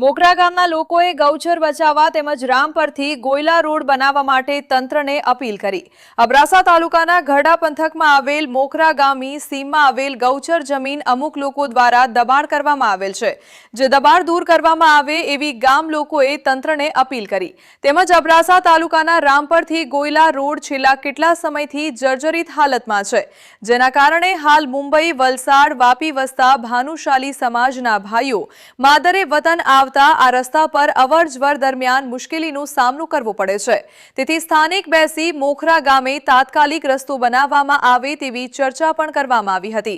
મોખરા ગામના લોકોએ ગૌચર બચાવવા તેમજ રામપરથી ગોયલા રોડ બનાવવા માટે તંત્રને અપીલ કરી। અબડાસા તાલુકાના ગઢડા પંથકમાં આવેલ મોખરા ગામની સીમમાં આવેલ ગૌચર જમીન અમુક લોકો દ્વારા દબાણ કરવામાં આવેલ છે, જે દબાણ દૂર કરવામાં આવે એવી ગામ લોકોએ તંત્રને અપીલ કરી। તેમજ અબડાસા તાલુકાના રામપરથી ગોયલા રોડ છેલ્લા કેટલા સમયથી જર્જરિત હાલતમાં છે, જેના કારણે હાલ મુંબઈ, વલસાડ, વાપી વસતા ભાનુશાલી સમાજના ભાઈઓ માદરે વતન આવતા આ રસ્તા પર અવરજવર દરમિયાન મુશ્કેલીનો સામનો કરવો પડે છે। તેથી સ્થાનિક બેસી મોખરા ગામે તાત્કાલિક રસ્તો બનાવવામાં આવે તેવી ચર્ચા પણ કરવામાં આવી હતી।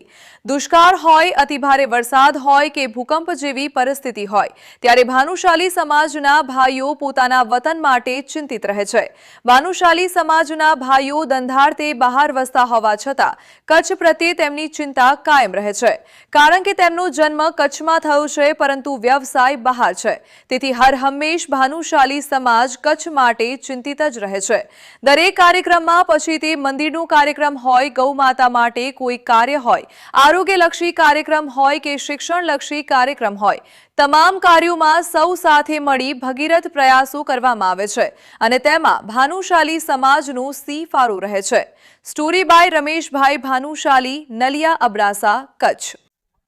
દુષ્કાળ હોય, અતિભારે વરસાદ હોય કે ભૂકંપ જેવી પરિસ્થિતિ હોય ત્યારે ભાનુશાલી સમાજના ભાઈઓ પોતાના વતન માટે ચિંતિત રહે છે। ભાનુશાલી સમાજના ભાઈઓ દંધારતે બહાર વસતા હોવા છતાં કચ્છ પ્રત્યે તેમની ચિંતા કાયમ રહે છે, કારણ કે તેમનો જન્મ કચ્છમાં થયો છે, પરંતુ વ્યવસાય બહાર છે। તેથી હર હંમેશ ભાનુશાલી સમાજ કચ્છ માટે ચિંતિત જ રહે છે। દરેક કાર્યક્રમમાં, પછી તે મંદિરનો કાર્યક્રમ હોય, ગૌ માતા માટે કોઈ કાર્ય હોય, આરોગ્યલક્ષી કાર્યક્રમ હોય કે શિક્ષણલક્ષી કાર્યક્રમ હોય, તમામ કાર્યોમાં સૌ સાથે મળી ભગીરથ પ્રયાસો કરવામાં આવે છે અને તેમાં ભાનુશાલી સમાજનો સી ફાળો રહે છે। Story by Rameshbhai Bhanushali, Naliya, Abdasa, Kutch.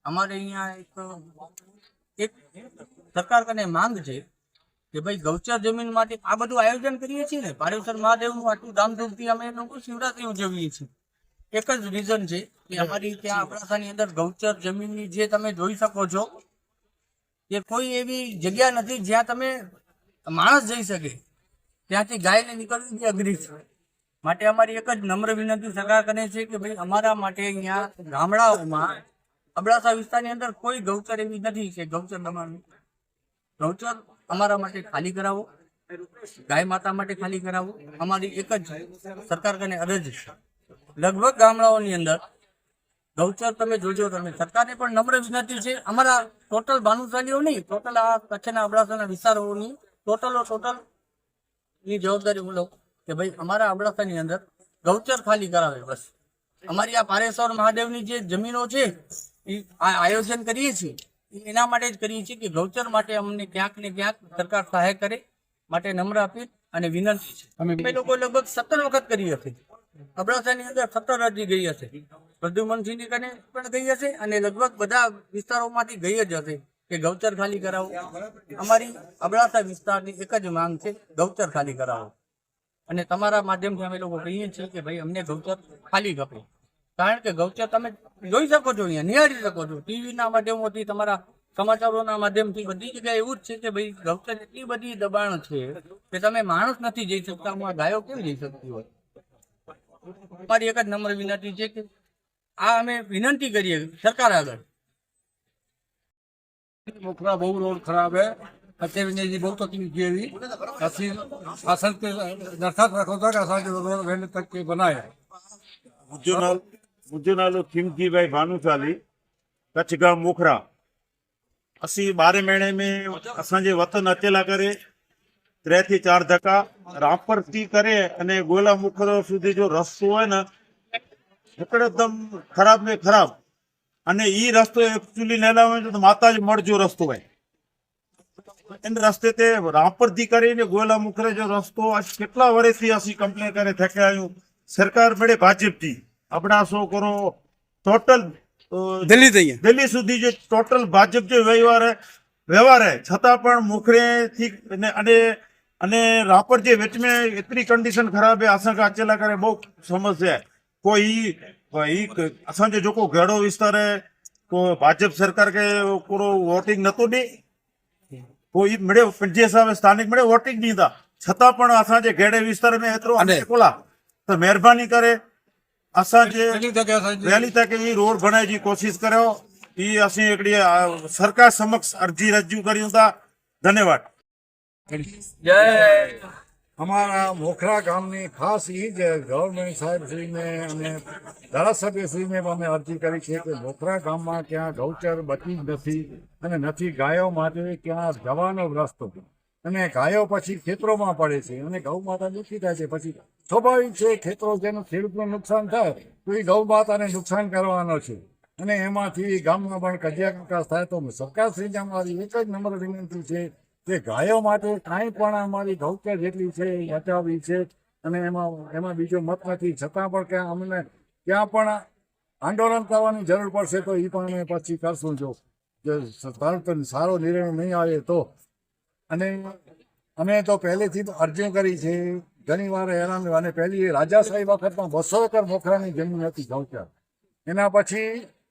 हमारे यहाँ एक सरकार कने मांग है कि भाई गौचर जमीन माटे आ बधुं आयोजन करीए छीए ने पारेश्वर महादेवनुं आटલું ધામધૂમથી અમે લોકો શિવરાત્રી ઉજવીએ છીએ। એક જ રીઝન છે કે અમારી ત્યાં અબડાસાની અંદર ગૌચર જમીનની જે તમે જોઈ શકો છો કે કોઈ એવી જગ્યા નથી જ્યાં તમે માણસ જઈ શકે, ત્યાંથી ગાયને નીકળવી બી અઘરી છે। માટે અમારી એક જ નમ્ર વિનંતી સરકાર કરે છે કે ભાઈ અમારા માટે અહીંયા ગામડાઓમાં અબડાસા વિસ્તારની અંદર કોઈ ગૌચર એવી નથી કે ગૌચર તમારું ગૌચર અમારા માટે ખાલી કરાવો, ગાય માતા માટે ખાલી કરાવો। અમારી એક જ સરકાર કને અરજ છે। લગભગ ગામડાઓની અંદર ગૌચર તમે જોજો, તમે સરકારને પણ નમ્ર વિનંતી છે, અમારા ટોટલ ભાનુશાલીઓ નહીં, ટોટલ આ કચ્છના અબડાસાના વિસ્તારોની ટોટલ ની જવાબદારી હું લઉં કે ભાઈ અમારા અબડાસાની અંદર ગૌચર ખાલી કરાવે બસ। અમારી આ પારેશ્વર મહાદેવની જે જમીનો છે એ આયોજન કરીએ છીએ એના માટે જ કરીએ છીએ કે ગૌચર માટે અમને ક્યાંક ને ક્યાંક સરકાર સહાય કરે, માટે નમ્ર અપીલ અને વિનંતી છે। અમે લોકો લગભગ 17 વખત કરી હશે, અબડાસાની અંદર 17 અરજી ગઈ હશે, પ્રદ્યુમનસિંહની કને પણ ગઈ હશે અને લગભગ બધા વિસ્તારોમાંથી ગઈ જ હશે કે ગૌચર ખાલી કરાવો। અમારી અબડાસા વિસ્તારની એક જ માંગ છે, ગૌચર ખાલી કરાવો। અને તમારા માધ્યમથી અમે લોકો કહીએ છીએ કે ભાઈ અમને ગૌચર ખાલી ગપે, કારણ કે ગૌચર તમે જોઈ શકો છો, અહીંયા નિહાળી શકો છો, ટીવીના માધ્યમોથી, તમારા સમાચારોના માધ્યમથી, બધી જગ્યાએ એવું જ છે કે ભાઈ ગૌચર એટલી બધી દબાણ છે કે તમે માણસ નથી જઈ શકતા, ગાયો કેમ જઈ શકતી હોય। અમારી એક જ નમ્ર વિનંતી છે કે આ અમે વિનંતી કરીએ सरकार આગળ। मोखरा बहुत रोड खराब है, अत्यावश्यक जी बहुत तकलीफ की हुई असली शासन के दरखास्त रखो था कि असांजो रोड वेंदे तक के बनाए। मुझो नालो खिमजी भाई भानुशाली, कच्छ गांव मोखरा। असी 12 महीने में असांजे वतन अचेला करे 3 થી 4 धक्का रामपर थी करे अने गोला मुखरा सुधी जो रस्तो है ने एकदम खराब में खराब, અને ઈ રસ્તો એકચ્યુઅલી નેલા હોય તો માતાજી મળજો રસ્તો હોય એને રસ્તે તે રામપરથી કરીને ગોલા મુખરે જો રસ્તો આજ કેટલા વર્ષથી ਅਸੀਂ કમ્પ્લેન કરે થકે આયું। સરકાર મળે ભાજપથી અબડાસો કરો ટોટલ દિલ્હી સુધી જે ટોટલ ભાજપ જે વ્યવહાર હે છતાં પણ મુખરેથી અને રામપર જે વચમે એટલી કન્ડિશન ખરાબ है, असांखे अचेला करे बहुत समस्या है। कोई असांजो जेको घेड़ो विस्तार है तो भाजप सरकार के पूरो वोटिंग नतो दी, कोई मिले जे हिसाब स्थानिक मिले वोटिंग नहीं था, छता पण असांजे घेड़े विस्तार में एतरो अनुकूला तो मेहरबानी करे असांजे वहेली तके ई रोड बनाए जी कोशिश करो। ई असीं एकड़ी सरकार समक्ष अर्जी रजू कर्यूं था। धन्यवाद। जय। हमारा मोखरा गाम में खास ही गवर्नमेंट साहेब श्री ने अने धारासभ्य श्री ने अमे अरजी करी है कि मोखरा गाम में क्या गौचर बची नहीं अने नहीं गायों माटे क्या जवानो रस्तो अने गायों पछी खेतरों में पड़े छे अने गौ माता दुखी थाय छे। पछी स्वाभाविक है खेतरों जेनुं खेडूतनुं नुकसान थाय तो ए गौ माता ने नुकसान करवानो छे। અને એમાંથી ગામમાં પણ કજિયા કકાસ થાય તો સરકારશ્રીને અમારી એક જ નમ્ર વિનંતી છે કે ગાયો માટે કાંઈ પણ અમારી ગૌચર જેટલી છે એ બચાવવી છે. અને એમાં બીજો મત નથી, છતાં પણ ક્યાં અમને ક્યાં પણ આંદોલન કરવાની જરૂર પડશે તો એ પણ અમે પછી કરશું. જો સારો નિર્ણય નહીં આવે તો. અને અમે તો પહેલેથી તો અરજીઓ કરી છે, ઘણી વાર હેરાન. અને પહેલી રાજાશાહી વખતમાં 200 એકર મોખરાની જમીન હતી ગૌચર, એના પછી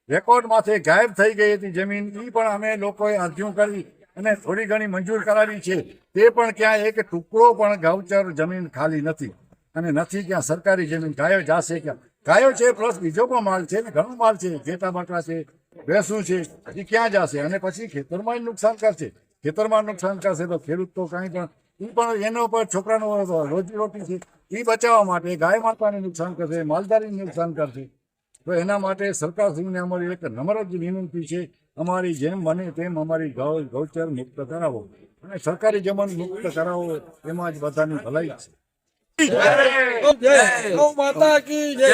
રેકોર્ડમાંથી ગાયબ થઈ ગઈ હતી જમીન. એ પણ અમે લોકોએ અરજીઓ કરી અને થોડી ઘણી મંજૂર કરાવી છે. તે પણ ક્યાં એક ટુકડો પણ ગૌચર જમીન ખાલી નથી. અને નથી ક્યાં સરકારી જમીન. ગાયો જાશે ક્યાં? ગાયો છે પ્લસ બીજો પણ માલ છે ને, ઘણો માલ છે, ઘેટા બકરા છે, ભેંસું છે, એ ક્યાં જશે? અને પછી ખેતરમાં જ નુકસાન કરશે. ખેતરમાં નુકસાન કરશે તો ખેડૂત તો કાંઈ પણ એ પણ એનો પર છોકરાનો રોજીરોટી છે એ બચાવવા માટે ગાય માતાને નુકસાન કરશે, માલધારીને નુકસાન કરશે. તો એના માટે સરકારશ્રીને અમારી એક નમ્ર જ વિનંતી છે, અમારી જેમ બને તેમ અમારી ગૌચર મુક્ત કરાવો અને સરકારી જમીન મુક્ત કરાવો. એમાં જ બધાની ભલાઈ છે. જય ગૌ માતા કી જય.